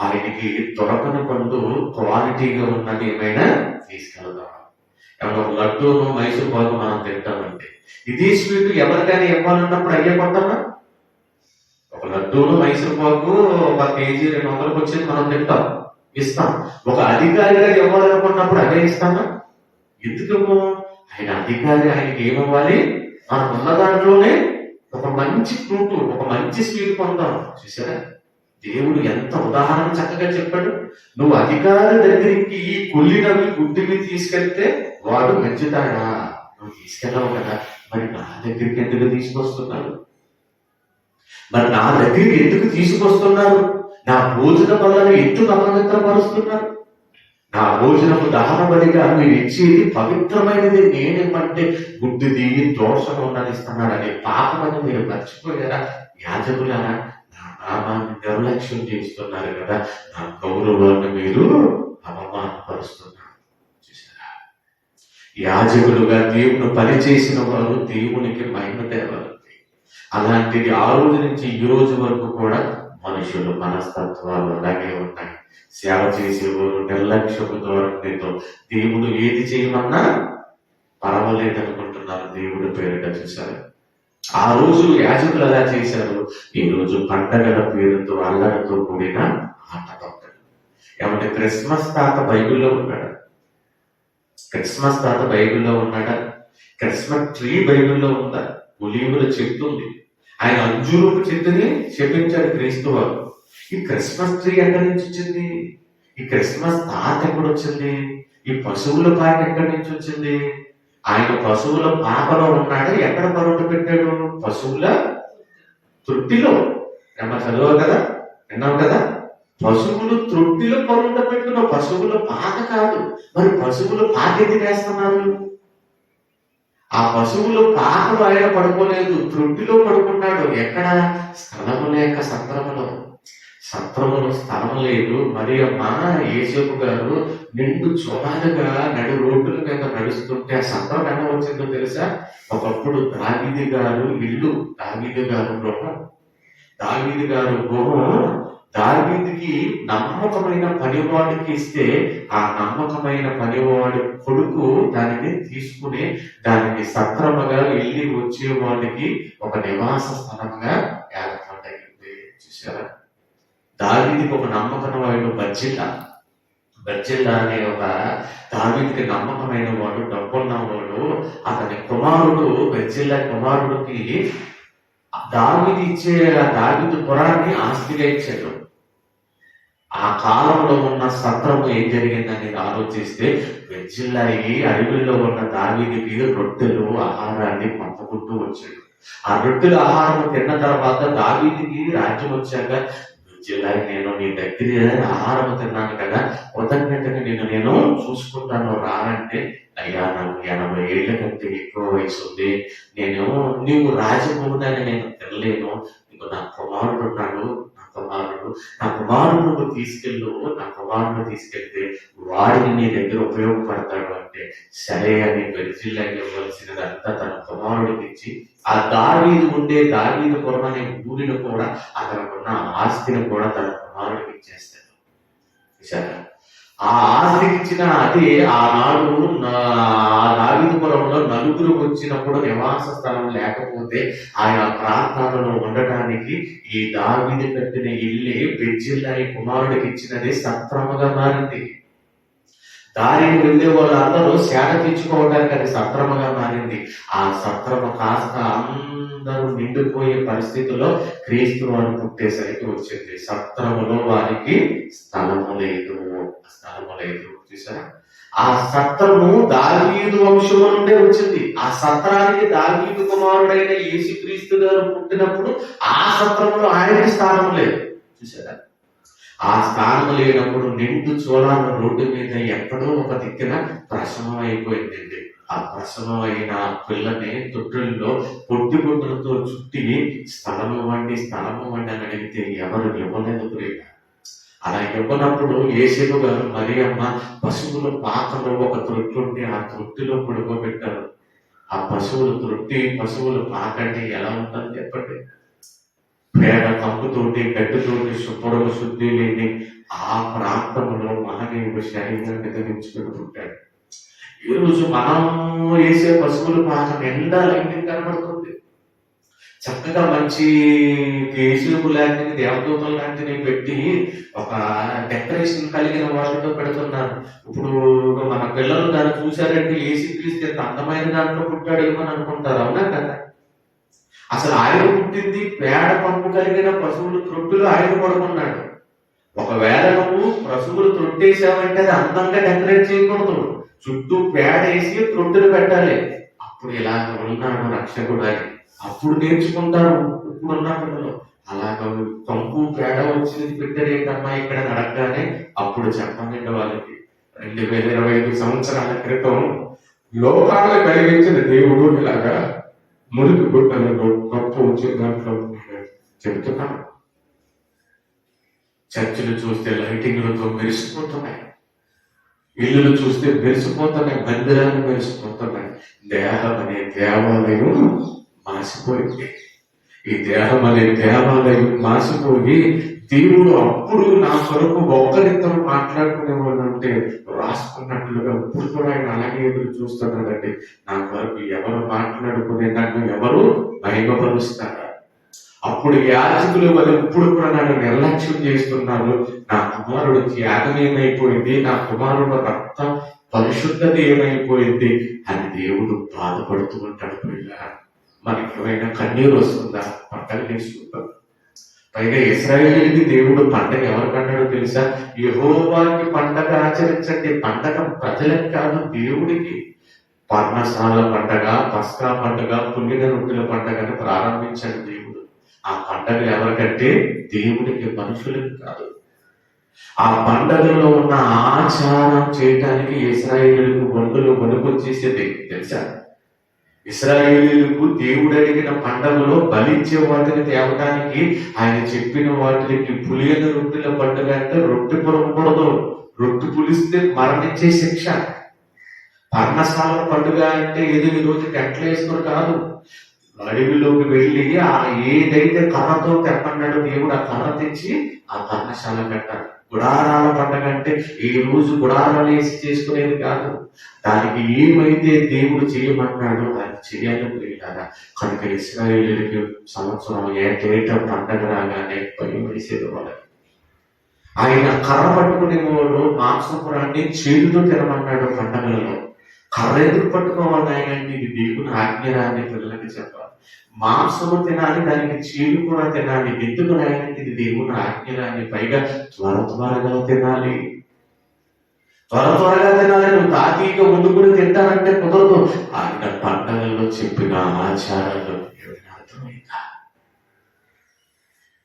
ఆయనకి దొరకని పండు క్వాలిటీగా ఉన్నది ఏమైనా తీసుకెళ్దాం. ఒక లడ్డూను మైసూర్ పాకు మనం తింటామంటే ఇదే స్వీట్ ఎవరికైనా ఇవ్వాలన్నప్పుడు అయ్యే కొంటామా? ఒక లడ్డూను మైసూర్ పాకు 1 కేజీ 200కి వచ్చేది మనం తింటాం, ఇస్తాం. ఒక అధికారిగా ఇవ్వాలనుకున్నప్పుడు అదే ఇస్తామా? ఎందుకు? ఆయన అధికారి, ఆయనకి ఏమవ్వాలి? మనం ఉన్న దాంట్లోనే ఒక మంచి ఫ్రూట్, ఒక మంచి స్వీట్ పొందాం. చూసారా? దేవుడు ఎంత ఉదాహరణ చక్కగా చెప్పాడు. నువ్వు అధికారి దగ్గరికి ఈ కుళ్ళినవి గుడ్డివి తీసుకెళ్తే వాడు మెచ్చుతాడా? నువ్వు తీసుకెళ్ళావు కదా, మరి నా దగ్గరికి ఎందుకు తీసుకొస్తున్నారు? నా భోజన వల్ల ఎందుకు అపవిత్రపరుస్తున్నారు? నా భోజనము దహన బలిగా మీరు ఇచ్చేది పవిత్రమైనది, నేనేమంటే గుడ్డిది దోషం ఉన్నది ఇస్తున్నాడని పాపమని మీరు మర్చిపోయారా? యాజకులారా, నా నామాన్ని నిర్లక్ష్యం చేస్తున్నారు కదా, నా గౌరవాన్ని మీరు అవమానపరుస్తున్నారు. చూసారా? యాజకులుగా దేవుడు పని చేసిన వారు దేవునికి మహిమ తేవాలి. అలాంటిది ఆ రోజు నుంచి ఈ రోజు వరకు కూడా మనుషులు మనస్తత్వాలు అలాగే ఉన్నాయి. సేవ చేసేవారు నిర్లక్ష్యపు ధోరణితో దేవుడు ఏది చేయమన్నా పర్వాలేదనుకుంటున్నారు దేవుడి పేరిట. చూశారు? ఆ రోజు యాజకులు అలా చేశారు. ఈ రోజు పండగల పేరుతో అల్లరితో కూడిన ఆటపాటలు. ఏమంటే క్రిస్మస్ తాత బైబిల్లో ఉన్నాడా? క్రిస్మస్ తాత బైబిల్లో ఉన్నాడా? క్రిస్మస్ ట్రీ బైబిల్లో ఉందా? ఒలీవుల చెట్టు ఉంది. ఆయన అంజూరపు చెట్టుని శపించాడు క్రీస్తు వారు. ఈ క్రిస్మస్ ట్రీ ఎక్కడి నుంచి వచ్చింది? ఈ క్రిస్మస్ తాత ఎక్కడ వచ్చింది? ఈ పశువుల పాక ఎక్కడి నుంచి వచ్చింది? ఆయన పశువుల పాకలో ఉన్నాడు. ఎక్కడ పరుగు పెట్టాడు? పశువుల తొట్టిలో. ఏమన్నా చదివావు కదా, విన్నావు కదా? పశువులు తొట్టిలో పరుగు పెట్టిన పశువుల పాక కాదు. మరి పశువుల పాక ఎందుకు వేస్తున్నారు? ఆ పశువులు పాకలు ఆయన పడుకోలేదు, త్రుట్టిలో పడుకున్నాడు. ఎక్కడ? స్థలము లేక సత్రములో. సత్రములో స్థలం లేదు. మరి అమ్మ యేసేపు గారు నిండు చొలాలుగా నడు రోడ్డుల మీద నడుస్తుంటే ఆ సత్రం ఎలా వచ్చిందో తెలుసా? ఒకప్పుడు దావీదు గారు ఇల్లు, దావీదు గారు గృహం, దావీదు గారు గృహం దావీదుకి నమ్మకమైన పనివాడికి ఇస్తే ఆ నమ్మకమైన పనివాడి కొడుకు దానిని తీసుకుని దానికి సత్రముగా వెళ్ళి వచ్చేవాడికి ఒక నివాస స్థలంగా ఏర్పాటైంది. చూసారా? దావీదుకి ఒక నమ్మకమైన బర్జిల్లా అనే ఒక దావీదుకి నమ్మకమైన వాడు, డబ్బున్నవాడు. అతని కుమారుడు బర్జిల్లా కుమారుడికి దావీదు పురాన్ని ఆస్తిగా ఇచ్చాడు. ఆ కాలంలో ఉన్న సత్రము ఏం జరిగిందని ఆలోచిస్తే బెర్జిల్లాయి అడవిలో ఉన్న దావీదుకి రొట్టెలు ఆహారాన్ని పంపుకుంటూ వచ్చాడు. ఆ రొట్టెలు ఆహారం తిన్న తర్వాత దావీదుకి రాజ్యం వచ్చాక, బెర్జిల్లాయి నేను నీ దగ్గర ఆహారం తిన్నాను కదా, కృతజ్ఞతగా నేను చూసుకుంటాను రానంటే, అయ్యా నాకు 80 ఏళ్ల కంటే ఎక్కువ వయసు ఉంది, నీవు రాజభవనాన్ని నేను తినలేను, నీకు నా కుమారుడు ఉన్నాడు, నా కుమారుడు తీసుకెళ్తే వాడిని నీ దగ్గర ఉపయోగపడతాడు అంటే సరే అని బెర్జిల్లాకి ఇవ్వాల్సినదంతా తన కుమారుడికి ఇచ్చి ఆ దావీదు పురం అనే ఊరిని కూడా అతనుకున్న ఆస్తిని కూడా తన కుమారుడికి ఇచ్చేస్తాడు. చూసారా? ఆ ఆస్తికి ఇచ్చిన అది ఆనాడు దావీదుపురంలో నలుగురు వచ్చినప్పుడు నివాస స్థలం లేకపోతే ఆయా ప్రాంతాలలో ఉండటానికి ఈ దావీదు కట్టిన ఇల్లే బెర్జిల్లాయి కుమారుడికి ఇచ్చినది సత్రముగా మారింది. దారిని వెళ్ళే వాళ్ళందరూ సేద తీర్చుకోవడానికి అది సత్రముగా మారింది. ఆ సత్రము కాస్త అందరూ నిండిపోయే పరిస్థితిలో క్రీస్తు వారు పుట్టేసరికి వచ్చింది. సత్రములో వారికి స్థలము లేదు. చూసారా? ఆ సత్రము దావీదు వంశము నుండే వచ్చింది. ఆ సత్రానికి దావీదు కుమారుడైన యేసుక్రీస్తు గారు పుట్టినప్పుడు ఆ సత్రంలో ఆయనకి స్థానం లేదు. చూసారా? ఆ స్థానం లేనప్పుడు నిండు చూడాల రోడ్డు మీద ఎక్కడో ఒక దిక్కున ప్రసవం అయిపోయిందండి. ఆ ప్రసవం అయిన పిల్లని తొట్టుల్లో పొట్టి గుడ్డలతో చుట్టి స్థలము వండి అని అడిగితే ఎవరు ఇవ్వలేదు. అలా ఇవ్వనప్పుడు యేసేపు గారు మరియమ్మ పశువుల పాకలో ఒక తొట్టి ఉంటే ఆ తొట్టిలో పడుకోబెట్టారు. ఆ పశువుల పాక అంటే ఎలా ఉంటుంది చెప్పండి? పేడ కంపుతోటి గడ్డితోటి శుభ్రము శుద్ధి లేని ఆ ప్రాంతంలో మహనీయుడు శరీరాన్ని ధరించుకుని పుట్టాడు. ఈరోజు మనం వేసే పశువుల పాక నిండా లైటింగ్ కనబడుతుంది. చక్కగా మంచి కేసులు లాంటివి, దేవదూతలు లాంటివి పెట్టి ఒక డెకరేషన్ కలిగిన వాటితో పెడుతున్నారు. ఇప్పుడు మన పిల్లలు దాన్ని చూశారంటే యేసుక్రీస్తు ఎంత అందమైన దాంట్లో పుట్టాడేమో అని అనుకుంటారు. అవునా కదా? అసలు ఆయన పుట్టింది పేడ పంపు కలిగిన పశువులు త్రొట్టులో ఆయన పడుకున్నాడు. ఒకవేళ నువ్వు పశువులు త్రొట్టేసావంటే అది అందంగా డెకరేట్ చేయకూడదు. చుట్టూ పేడ వేసి త్రొట్టులు పెట్టాలి. అప్పుడు ఇలా ఉన్నాడు రక్షకుడు అని అప్పుడు నేర్చుకుంటారు ఇప్పుడున్న పిల్లలు. అలాగ పంపు పేడ వచ్చింది పెట్టారు ఏంటమ్మా ఇక్కడ అడగగానే అప్పుడు చెప్పండి వాళ్ళకి 2025 సంవత్సరాల క్రితం లోకాలను కలిగించిన దేవుడు ఇలాగా మురికి గుడ్డలు గొప్ప వచ్చే దాంట్లో చెబుతున్నాను. చర్చిలు చూస్తే లైటింగ్లతో మెరిసిపోతున్నాయి, ఇల్లులు చూస్తే మెరిసిపోతున్నాయి, మందిరాలు మెరిసిపోతున్నాయి. దేహం అనే దేవాలయం మాసిపోయింది. ఈ దేహం అనే దేవాలయం మాసిపోయి దేవుడు అప్పుడు నా కొరకు ఒక్కరిద్దరు మాట్లాడుకునేవాళ్ళు అంటే రాసుకున్నట్లుగా ఇప్పుడు కూడా ఆయన అలాగే ఎదురు చూస్తున్నాడండి. నా కొరకు ఎవరు మాట్లాడుకునే నన్ను ఎవరు మహిమపరుస్తారా? అప్పుడు యాజకులు మరి ఇప్పుడు కూడా నన్ను నిర్లక్ష్యం చేస్తున్నారు. నా కుమారుడు త్యాగం ఏమైపోయింది, నా కుమారుడు రక్త పరిశుద్ధత ఏమైపోయింది అని దేవుడు బాధపడుతూ ఉంటాడు. పిల్లరా, మనకి ఏమైనా కన్నీరు వస్తుందా? పక్కన తీసుకుంటాం. పైగా ఇశ్రాయేలుకి దేవుడు పండగ ఎవరికి అన్నాడో తెలుసా? యెహోవాకి పండగ ఆచరించండి. పండగ ప్రజలకు కాదు, దేవుడికి. పర్ణశాల పండగ, పస్కా పండగ, పుణ్య రొట్టెల పండగను ప్రారంభించాడు దేవుడు. ఆ పండగలు ఎవరికంటే దేవుడికి, మనుషులకు కాదు. ఆ పండగలో ఉన్న ఆచారం చేయటానికి ఇశ్రాయేలుకు ఒండులు వణుకొచ్చేసేది తెలుసా? ఇశ్రాయేలీయులకు దేవుడు అడిగిన పండగలో బలిచ్చే వాటిని తేవడానికి ఆయన చెప్పిన వాటికి పులియని రొట్టెల పండుగ అంటే రొట్టె పొరకూడదు, రొట్టె పులిస్తే మరణించే శిక్ష. పర్ణశాల పండుగ అంటే ఏదో ఈ రోజు టెంట్లు వేసుకుని కాదు, అడవిలోకి వెళ్ళి ఆ ఏదైతే కర్రతో తెప్పన్నాడు దేవుడు, ఆ కర్ర తెచ్చి ఆ పర్ణశాల కట్టాడు. గుడారాల పండుగ అంటే ఈ రోజు గుడారాలు వేసి చేసుకునేది కాదు, దానికి ఏమైతే దేవుడు చేయమన్నాడో అది చేయాలి ప్రియులారా. కనుక ఇశ్రాయేలీయులకి సంవత్సరం ఏటేట పండగ రాగానే భయం వేసేది వాళ్ళకి. ఆయన కర్ర పట్టుకునేవాడు మాంసపురాన్ని చేతితో తినమన్నాడు పండగలలో. కర్ర ఎందుకు పట్టుకోవాలి ఆయన అంటే ఇది దేవుని ఆజ్ఞ అని పిల్లలకి చెప్పాలి. మాంసము తినాలి, దానికి చీడు కూడా తినాలి. ఎందుకు నాయనంటే ఇది దేవుని ఆజ్ఞ అని. పైగా త్వరగా తినాలి, త్వరగా తినాలి. నువ్వు తాతీగా ముందు కూడా తింటానంటే కుదరదు. ఆయన పండగల్లో చెప్పిన ఆచారాలు ఏమైనా అర్థమైందా?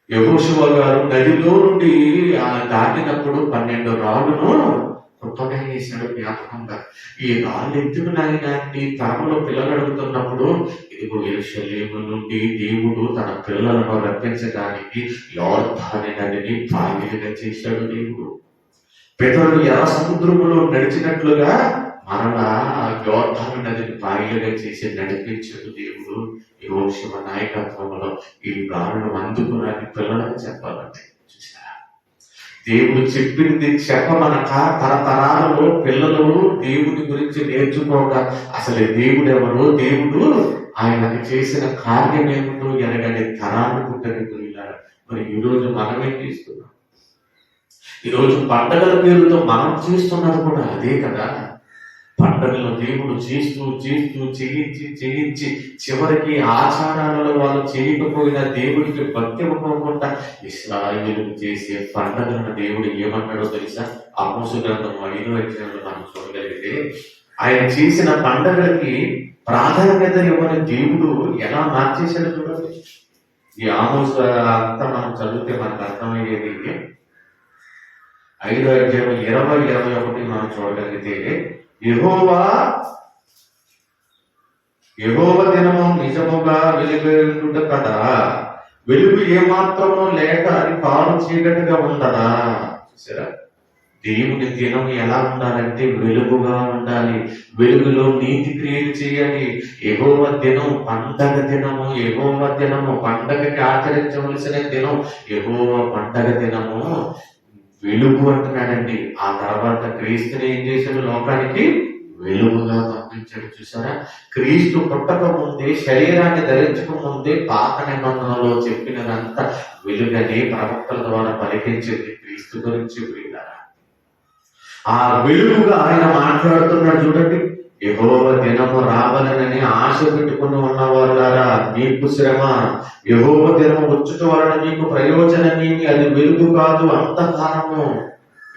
యెహోషువ గారు నదిలో నుండి దాటినప్పుడు 12 రాళ్ళను కృపగా వేశాడు జ్ఞాపకంగా. ఈ రాళ్ళు ఎందుకు నాయనాన్ని తరంలో పిల్లలు అడుగుతున్నప్పుడు, ఇదిగో యెరూషలేము నుండి దేవుడు తన పిల్లలను రప్పించడానికి యోర్దాను నదిని బాగిలిగా చేశాడు దేవుడు. పితరులు ఎర్ర సముద్రములో నడిచినట్లుగా మరలా యోర్దాను నదిని బాగిలిగా చేసి నడిపించాడు దేవుడు. యెహోషువ నాయకత్వంలో ఈ రాళ్ళను అందుకుని పిల్లలకు చెప్పాలంటే చూసారా, దేవుడు చెప్పింది చెప్పమనక తరతరాలలో పిల్లలు దేవుడి గురించి నేర్చుకోక అసలు దేవుడు ఎవరో, దేవుడు ఆయనకు చేసిన కార్యం ఏమిటో ఎనగని తరాన్ని పుట్టని పిల్లలు. మరి ఈరోజు మనమేం చేస్తున్నాం? ఈరోజు పండగల పేరుతో మనం చేస్తున్నది కూడా అదే కదా. పండగలను దేవుడు చేస్తూ చేయించి చివరికి ఆచారాలలో వాళ్ళు చేయకపోయినా దేవుడికి భక్తి ఇవ్వకుండా ఇశ్రాయేలుకు చేసే పండగలను దేవుడు ఏమన్నాడో తెలుసా? ఆమోసు గ్రంథం 5వ అధ్యాయంలో మనం చూడగలిగితే ఆయన చేసిన పండగలకి ప్రాధాన్యత ఇవ్వని దేవుడు ఎలా మార్చేశాడు చూడండి. ఈ ఆమోసు అంతా మనం చదివితే మనకు అర్థమయ్యేది 5వ అధ్యాయం 20-21 మనం చూడగలిగితే, యెహోవా దినము నిజముగా వెలుగుట కదా, వెలుగు ఏమాత్రమో లేక అది కారు చీకటిగా ఉండదా? చూసారా, దేవుని దినం ఎలా ఉండాలంటే వెలుగుగా ఉండాలి, వెలుగులో నీతి క్రియలు చేయాలి. యెహోవా దినం పండగ దినము, యెహోవా దినము పండగకి ఆచరించవలసిన దినం, యెహోవా పండగ దినము వెలుగు అంటున్నాడండి. ఆ తర్వాత క్రీస్తుని ఏం చేశాడు? లోకానికి వెలుగుగా పంపించాడు. చూసారా, క్రీస్తు పుట్టక ముందే, శరీరాన్ని ధరించక ముందే పాత నిబంధనలో చెప్పినదంతా వెలుగని ప్రవక్తల ద్వారా పలికించింది క్రీస్తు గురించి. ఆ వెలుగుగా ఆయన మాట్లాడుతున్నాడు చూడండి. యెహోవా దినము రావాలని ఆశ పెట్టుకుని ఉన్నవారులారా, మీకు శ్రమ. యెహోవా దినము వచ్చుట వలన మీకు ప్రయోజనమేమి? అది వెలుగు కాదు, అంతకాలము.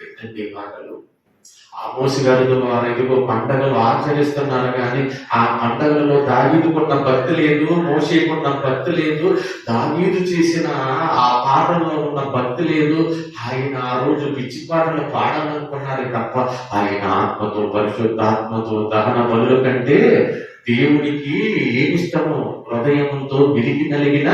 ఏంటండి మాటలు? ఆమోసు గారి వారు ఇదిగో పండగలు ఆచరిస్తున్నారు కానీ ఆ పండగలలో దావీదుకున్న భక్తి లేదు, మోషేకున్న భక్తి లేదు, దావీదు చేసిన ఆ పాటల్లో ఉన్న భక్తి లేదు. ఆయన ఆ రోజు పిచ్చి పాటలు పాడాలనుకున్నారు తప్ప ఆయన ఆత్మతో, పరిశుద్ధాత్మతో దహన బలుల కంటే దేవునికి ఏమిష్టము, హృదయంతో విరిగి నలిగిన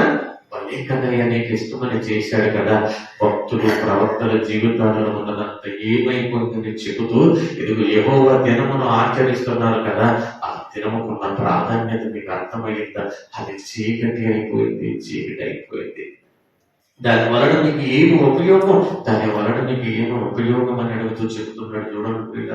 బలి కదా అనేక ఇష్టమని చేశాడు కదా. భక్తులు ప్రవక్తల జీవితాలలో ఉన్నదంత ఏమైపోతుందని చెబుతూ ఇదిగో యెహోవా దినమును ఆచరిస్తున్నారు కదా, ఆ దినముకున్న ప్రాధాన్యత మీకు అర్థమైందా? అది చీకటి అయిపోయింది, చీకటి అయిపోయింది. దాని వలన మీకు ఏమి ఉపయోగం, దాని వలన మీకు ఏమి ఉపయోగం అని అడుగుతూ చెబుతున్నాడు. చూడండి,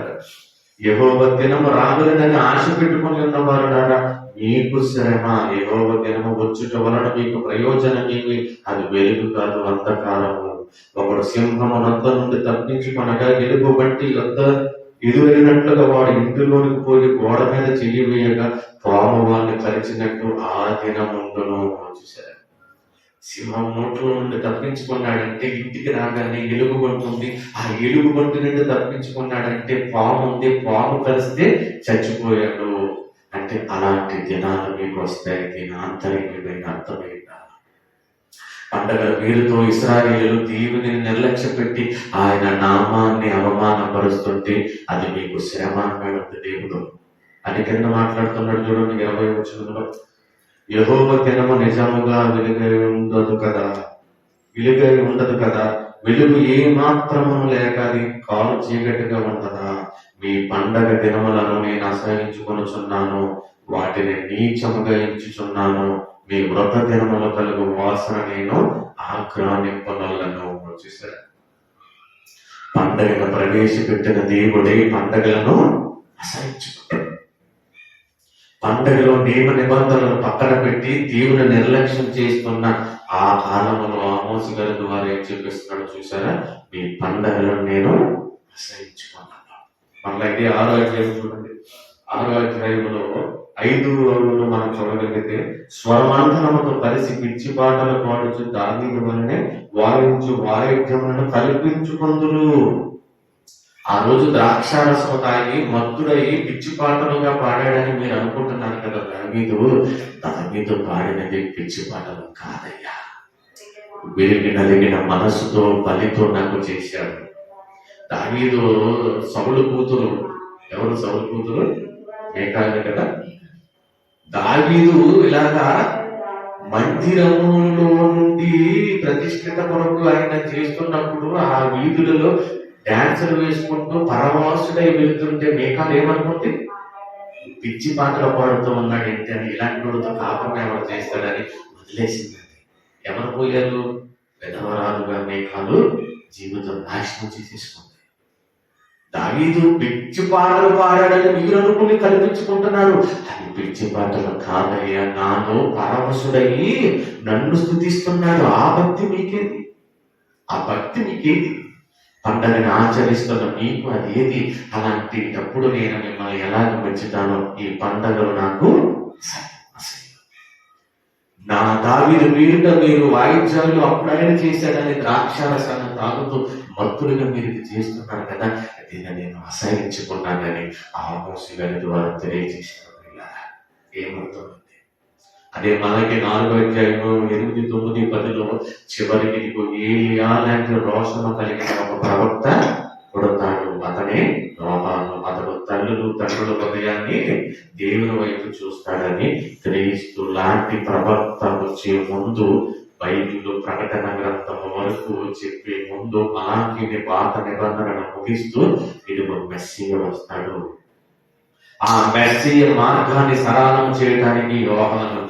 యెహోవా దినము రాగలదని ఆశ పెట్టుకుని ఉన్నవారులారా, మీకు శ్రమ. యెహోవా దినము వచ్చుట వలన మీకు ప్రయోజనమేమి, అది వెలుగు కాదు, అంధకారము. ఒకడు సింహము నొద్ద నుండి తప్పించుకొనగా వెలుగు బట్టి యొద్ద ఎదురైనట్లుగా వాడు ఇంటిలోనికి పోయి గోడ మీద చెయ్యి వేయగా పాము వాడిని కలిసినట్టు ఆ దినముండును. చూసారా, సింహం నోట్లో నుండి తప్పించుకున్నాడంటే ఇంటికి రాగానే ఎలుగుబంటి ఉంది, ఆ ఎలుగుబంటి నుండి తప్పించుకున్నాడంటే పాము ఉంది, పాము కలిస్తే చచ్చిపోయాడు. అంటే అలాంటి దినాలు మీకు వస్తాయి. దీని ఆంతర్యమైన అర్థమైందా? పండగల పేరుతో ఇశ్రాయేలీయులు దేవుని నిర్లక్ష్య పెట్టి ఆయన నామాన్ని అవమానపరుస్తుంటే అది మీకు శ్రమ అన్నాడు దేవుడు అని కింద మాట్లాడుతున్నాడు. చూడండి 20వ వచనంలో, యెహోవా దినము నిజముగా వెలుగై ఉండదు కదా, వెలుగై ఉండదు కదా, వెలుగు ఏ మాత్రమును లేక అది కాలు చీకటిగా ఉండదా? మీ పండగ దినములను నేను అసహించుకొనుచున్నాను, వాటిని నీచముగా ఎంచుచున్నాను. మీ వ్రత దినములు కలుగు వాసన నేను ఆగ్రహింపనలను. చూసారా, పండగను ప్రవేశపెట్టిన దేవుడే పండగలను అసహించుకుంటాడు. పండగలో నియమ నిబంధనలను పక్కన పెట్టి దేవుని నిర్లక్ష్యం చేస్తున్న ఆ కాలంలో ఆమోసు గారి ద్వారా ఏం చూపిస్తున్నాడు చూసారా, మీ పండగలను నేను అసహించుకున్నాను. మళ్ళీ అయితే 6వ అధ్యాయం చూడండి. 6వ అధ్యాయంలో 5 రోజులు మనం చూడగలిగితే, స్వరమండలముతో కలిసి పిచ్చి పాటలు పాడుచు దావీదు వలనే వాయించు వాయిద్యములను కల్పించుకొందురు. ఆ రోజు ద్రాక్షారసము తాగి మత్తుడై పిచ్చి పాటలుగా పాడాడని మీరు అనుకుంటున్నారు కదా. దావీదు పాడినది పిచ్చి పాటలు కాదయ్యా, విరిగి నలిగిన మనసుతో బలితో నాకు చేశాడు. దావీదు సౌలు కూతురు, ఎవరు సౌలు కూతురు? మేకాలు కదా. దావీదు ఇలాగా మందిరములో నుండి ప్రతిష్ఠిత కొరకు ఆయన చేస్తున్నప్పుడు ఆ వీధులలో డాన్సులు వేసుకుంటూ పరమాసుడై వెళ్తుంటే మేకాలు ఏమనుకుంది? పిచ్చి పాటలు పాడుతూ ఉన్నాడు ఏంటి అని, ఇలాంటి వాడితో కాపం ఎవరు చేస్తాడని వదిలేసిందండి. ఎవరు పోయారు? విధవరాలుగా మేకాలు జీవితం నాశనం చేసేసుకుంది. దావీదు పిచ్చి పాటలు పాడాడని మీరు అనుకుని కల్పించుకుంటున్నారు. అది పిచ్చి పాటలు కాదయ్యా, నాలో పరవశుడయి నన్ను స్తుతిస్తున్నాడు. ఆ భక్తి మీకేది? ఆ భక్తి మీకేది? పండగని ఆచరిస్తున్న మీకు అది ఏది? అలాంటిటప్పుడు నేను మిమ్మల్ని ఎలాగ మెచ్చుతానో, ఈ పండగలు నాకు నా దావీదు వీరుగా మీరు వాయిద్యాలు అప్పుడైనా చేశాడని ద్రాక్షారసాన్ని తాగుతూ మత్తులుగా మీరు ఇది చేస్తున్నారు కదా, దీన్ని నేను అసహించుకున్నానని ఆమోసు గారి ద్వారా తెలియజేశారు. ఏమవుతుంది? అదే మనకి 4వ అధ్యాయంలో 8, 9, 10లో చివరికి ఏలియా లాంటి రోషము కలిగిన ఒక ప్రవక్త పుడతాడు. అతనే యోహాను. అతడు తండ్రుల హృదయాన్ని దేవుని వైపు చూస్తాడని, క్రీస్తు లాంటి ప్రవక్త వచ్చే ముందు బైబిల్ ప్రకటన గ్రంథం వరకు చెప్పే ముందు మలాకీని పాత నిబంధనను ముగిస్తూ ఇదిగో మెస్సీయ వస్తాడు. ఆ మెస్సీయ మార్గాన్ని సరళం చేయడానికి యోహాను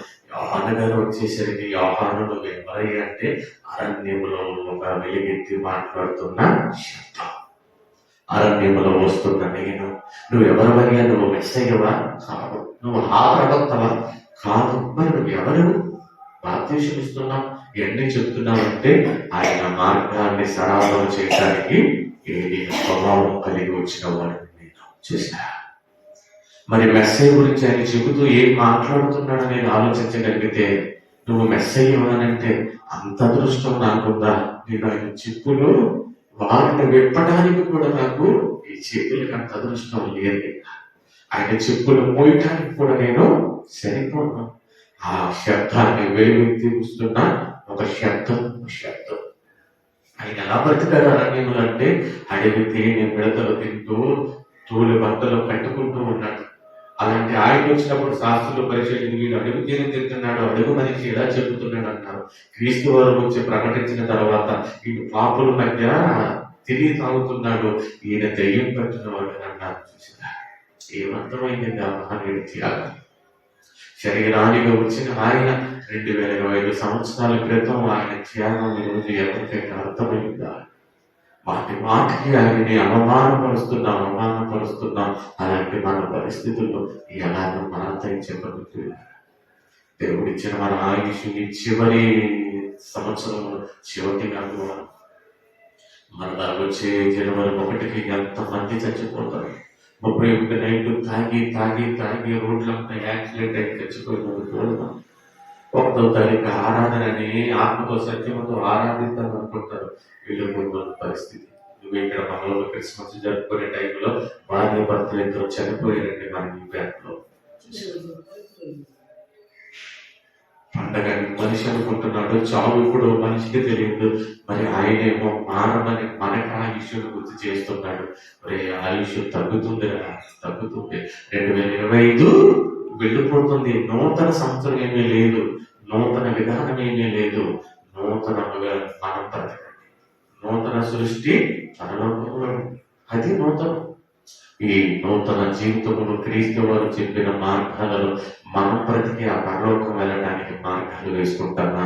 గారు వచ్చేసరికి, యోహాను నువ్వు ఎవరై అంటే అరణ్యములో ఒక వెలుగెత్తి మాట్లాడుతున్న శబ్దం. అరణ్యములో వస్తున్న నేను. నువ్వు ఎవరవయ్యా? నువ్వు మెస్సయ్యవా? కాదు. నువ్వు ఆ ప్రవక్తవా? కాదు. మరి నువ్వు ఎవరు? బాప్తిసం ఇస్తున్నావు, ఎన్ని చెప్తున్నావంటే ఆయన మార్గాన్ని సరళం చేయడానికి ఏది స్వభావం కలిగి వచ్చిన వాడిని నేను చూసా. మరి మెస్సయ్య గురించి ఆయన చెబుతూ ఏం మాట్లాడుతున్నాడో నేను ఆలోచించగలిగితే, నువ్వు మెస్సయ్య అనంటే అంత అదృష్టం నాకుందా? నేను ఆయన చెప్పులు వారిని విప్పడానికి కూడా నాకు ఈ చేతులకు అంత అదృష్టం లేదు. ఆయన చెప్పులు మోయటానికి కూడా నేను సరిపోను. ఆ శబ్దాన్ని వెలువెత్తి వస్తున్న ఒక శబ్దం. ఆయన ఎలా బ్రతికారు అరణ్యములు అంటే అడవి తేనె మిడతలు తింటూ తూలి బట్టలు కట్టుకుంటూ ఉన్నాడు. అలాంటి ఆయన వచ్చినప్పుడు శాస్త్రులు పరిశీలించి వీడు అడుగు తేనె తింటున్నాడు, అడుగు మనిషి ఎలా చెబుతున్నాడు అన్నారు. క్రీస్తు వారు వచ్చి ప్రకటించిన తర్వాత ఈ పాపుల మధ్య తిరిగి తాగుతున్నాడు, ఈయన దెయ్యం పట్టిన వాడు అన్నారు. చూసినా ఏమంతమైంది ఆ మహనీయుడి త్యాగం. శరీరానికి వచ్చిన ఆయన 2025 సంవత్సరాల క్రితం ఆయన త్యాగం ఈరోజు ఎవరికైనా అర్థమైందా? మాటికి ఆయన్ని అవమానపరుస్తున్నాం. అలాంటి మన పరిస్థితుల్లో ఎలాగో మనంతా చెప్పబడుతుంది. దేవుడిచ్చిన మన ఆయుష్ ఈ చివరి సంవత్సరం చివరి నాకు మన వచ్చే జనవరి 1కి ఎంతమంది చచ్చిపోతారు. 31 నైట్లు తాగి రోడ్లంతా యాక్సిడెంట్ అయి చచ్చిపోయినారు చూడమా. 1వ తారీఖు ఆరాధనని ఆత్మతో సత్యంతో ఆరాధిద్దాం అనుకుంటారు. వీళ్ళు పరిస్థితి. నువ్వు ఇక్కడ మనలో క్రిస్మస్ జరుపుకునే టైంలో భార్య భర్తలు ఇద్దరు చనిపోయారండి మన ఈ బ్యాంక్లో. పండగ మనిషి అనుకుంటున్నాడు, చావు ఇప్పుడు మనిషికి తెలియదు. మరి ఆయనేమో మారమని మనకి ఆయుష్ను గుర్తు చేస్తున్నాడు. మరి ఆయుష్ తగ్గుతుంది. 2025 వెళ్ళిపోతుంది. నూతన సంవత్సరం ఏమీ లేదు, నూతన విధానం ఏమీ లేదు. నూతనముగా మనం బ్రతకండి. నూతన సృష్టి పరలోకంలో అది నూతనం. ఈ నూతన జీవితమును క్రీస్తు వారు చెప్పిన మార్గాలలో మనం బ్రతికి ఆ పరలోకం వెళ్ళడానికి మార్గాలు వేసుకుంటామా?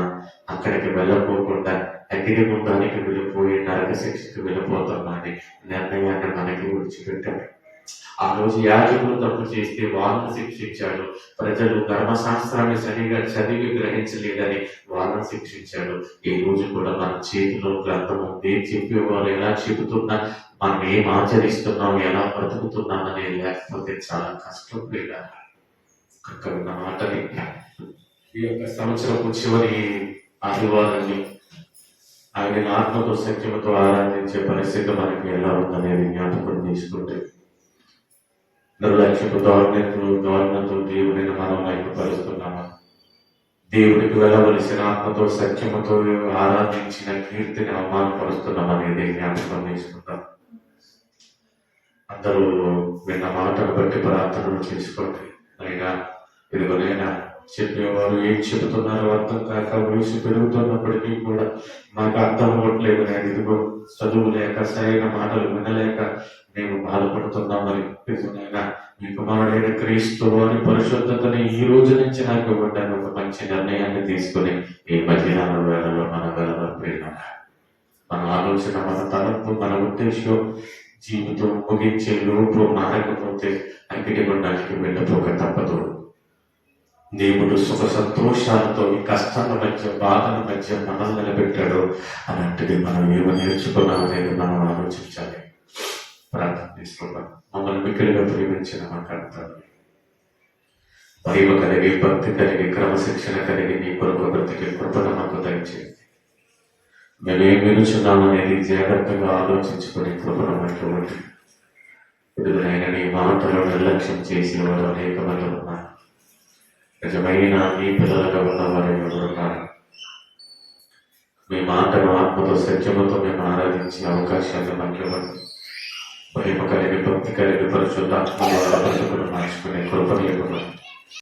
అక్కడికి వెళ్ళకోకుండా అగ్ని గుండానికి వెళ్ళిపోయి నరక శిక్షకు వెళ్ళిపోతామా అని నిర్ణయాన్ని మనకి విడిచిపెట్టాడు. ఆ రోజు యాజకులు తప్పు చేస్తే వాళ్ళను శిక్షించాడు. ప్రజలు ధర్మశాస్త్రాన్ని సరిగా చదివి గ్రహించలేదని వాళ్ళను శిక్షించాడు. ఈ రోజు కూడా మన చేతిలో గ్రంథం ఉంది. చెప్పేవారు ఎలా చెబుతున్నా మనం ఏం ఆచరిస్తున్నాం, ఎలా బ్రతుకుతున్నాం అనేది లేకపోతే చాలా కష్టం. విన్న మాటని ఈ యొక్క సంవత్సరపు చివరి ఆదివారాన్ని ఆయన ఆత్మతో సత్యముతో ఆరాధించే పరిస్థితి మనకి ఎలా ఉందనేది జ్ఞాపకం తీసుకుంటే నిర్లక్ష్యపు ధోరణితో దేవుడిని మనం ఐక్యపరుస్తున్నామా? దేవుడికి వెళ్ళవలసిన ఆత్మతో సత్యముతో ఆరాధించిన కీర్తిని అవమానపరుస్తున్నాం అనేది జ్ఞాపకం తీసుకుంటాం. అందరూ విన్న మాటను బట్టి ప్రార్థనలు చేసుకోండి. అయినా ఇదిగోనైనా చెప్పేవారు ఏం చెబుతున్నారో అర్థం కాక వయసు పెరుగుతున్నప్పటికీ కూడా మాకు అర్థం అవ్వట్లేదు. నేను ఇదిగో చదువు లేక సరైన మాటలు వినలేక మేము బాధపడుతున్నామని ఇదిగోనైనా మీ కుమారుడైన క్రీస్తు వారి పరిశుద్ధతని ఈ రోజు నుంచి నాకు ఇవ్వడానికి ఒక మంచి నిర్ణయాన్ని తీసుకుని ఈ మధ్యాహ్న వేళలో మన వెళ్ళ మన ఆలోచన, మన తలంపు, మన ఉద్దేశం జీవితం ముగించే లోపు మారకపోతే అగ్ని గుండానికి వెళ్ళిపోక తప్పదు. దేవుడు సుఖ సంతోషాలతో ఈ కష్టాల మధ్య బాధల మధ్య మనల్ని నిలబెట్టాడు. అలాంటిది మనం ఏమో నేర్చుకున్నాం అనేది మనం ఆలోచించాలి. ప్రార్థన తీసుకున్నాం. మమ్మల్ని మిక్కిలిగా ప్రేమించిన మా కర్తవ్యం భయం కలిగి, భక్తి కలిగి, క్రమశిక్షణ కలిగి నీ కొరకు బ్రతికే కృపను మాకు దయచేయండి. మేమేం వినుచున్నాం అనేది జాగ్రత్తగా ఆలోచించుకునే కృపను అటువంటి విడుదలైన నీ మాటలో నిర్లక్ష్యం చేసిన వారు అనేక మంది ఉన్నారు. నిజమైన మీ పిల్లలుగా ఉన్నవారు ఎవరున్నారు? మీ మాటను ఆత్మతో సత్యముతో మేము ఆరాధించే అవకాశాన్ని మాకు ఇవ్వండి. భయం కలిగి, భక్తి కలిగి, పరిశుద్ధాత్మ మార్చుకునే కృపను ఇవ్వండి.